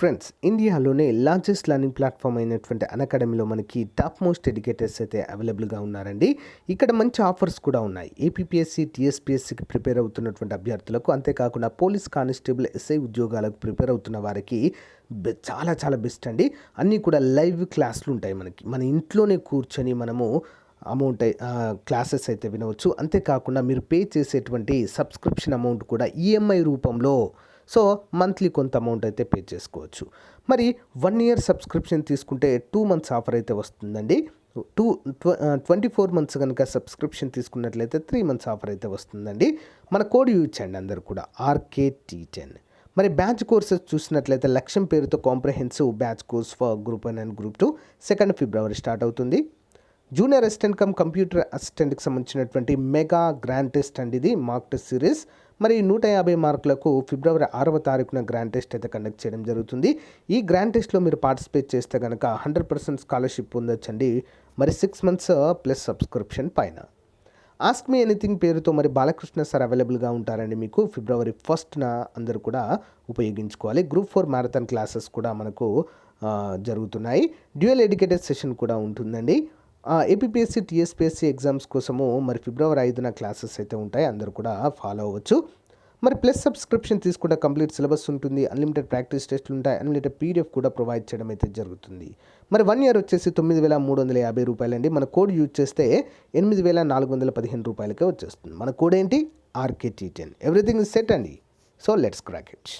Friends, ఇండియాలోనే largest learning platform అయినటువంటి అన్అకాడమీలో మనకి టాప్ మోస్ట్ ఎడ్యుకేటర్స్ అయితే అవైలబుల్గా ఉన్నారండి. ఇక్కడ మంచి ఆఫర్స్ కూడా ఉన్నాయి. ఏపీపీఎస్సీ, టీఎస్పీఎస్సీకి ప్రిపేర్ అవుతున్నటువంటి అభ్యర్థులకు, అంతేకాకుండా పోలీస్ కానిస్టేబుల్, ఎస్ఐ ఉద్యోగాలకు ప్రిపేర్ అవుతున్న వారికి చాలా చాలా బెస్ట్ అండి. అన్నీ కూడా లైవ్ క్లాసులు ఉంటాయి. మన ఇంట్లోనే కూర్చొని మనము క్లాసెస్ అయితే వినవచ్చు. అంతేకాకుండా మీరు పే చేసేటువంటి సబ్స్క్రిప్షన్ అమౌంట్ కూడా ఈఎంఐ రూపంలో, సో మంత్లీ కొంత అమౌంట్ అయితే పే చేసుకోవచ్చు. మరి 1 ఇయర్ సబ్స్క్రిప్షన్ తీసుకుంటే 2 మంత్స్ ఆఫర్ అయితే వస్తుందండి. 24 మంత్స్ కనుక సబ్స్క్రిప్షన్ తీసుకున్నట్లయితే 3 మంత్స్ ఆఫర్ అయితే వస్తుందండి. మన కోడ్ యూజ్ చేయండి అందరు కూడా, RKT10. మరి బ్యాచ్ కోర్సెస్ చూసినట్లయితే లక్ష్యం పేరుతో comprehensive batch course for group 1 and group 2 2 February start అవుతుంది. జూనియర్ అసిస్టెంట్ కమ్ కంప్యూటర్ అసిస్టెంట్కి సంబంధించినటువంటి మెగా గ్రాండ్ టెస్ట్ అండి, ఇది మాక్ టెస్ట్ సిరీస్. మరి 150 మార్కులకు ఫిబ్రవరి 6వ తారీఖున గ్రాండ్ టెస్ట్ అయితే కండక్ట్ చేయడం జరుగుతుంది. ఈ గ్రాండ్ టెస్ట్లో మీరు పార్టిసిపేట్ చేస్తే కనుక 100% స్కాలర్షిప్ పొందొచ్చండి. మరి 6 మంత్స్ ప్లస్ సబ్స్క్రిప్షన్ పైన. ఆస్క్ మీ ఎనీథింగ్ పేరుతో మరి బాలకృష్ణ సార్ అవైలబుల్గా ఉంటారండి మీకు. ఫిబ్రవరి 1న అందరూ కూడా ఉపయోగించుకోవాలి. గ్రూప్ 4 మ్యారథాన్ క్లాసెస్ కూడా మనకు జరుగుతున్నాయి. డ్యూయల్ ఎడ్యుకేటెడ్ సెషన్ కూడా ఉంటుందండి. ఏపీపీఎస్సీ, టీఎస్పీఎస్సీ ఎగ్జామ్స్ కోసము మరి ఫిబ్రవరి 5న క్లాసెస్ అయితే ఉంటాయి. అందరూ కూడా ఫాలో అవ్వచ్చు. మరి ప్లస్ సబ్స్క్రిప్షన్ తీసుకుంటే కంప్లీట్ సిలబస్ ఉంటుంది, అన్లిమిటెడ్ ప్రాక్టీస్ టెస్టులు ఉంటాయి, అన్లిమిటెడ్ పీడిఎఫ్ కూడా ప్రొవైడ్ చేయడం అయితే జరుగుతుంది. మరి 1 ఇయర్ వచ్చేసి 9,350 రూపాయలండి. మన కోడ్ యూజ్ చేస్తే 8,415 రూపాయలకే వచ్చేస్తుంది. మన కోడ్ ఏంటి? RKT10. ఎవ్రీథింగ్ ఇస్ సెట్ అండి. So let's crack it.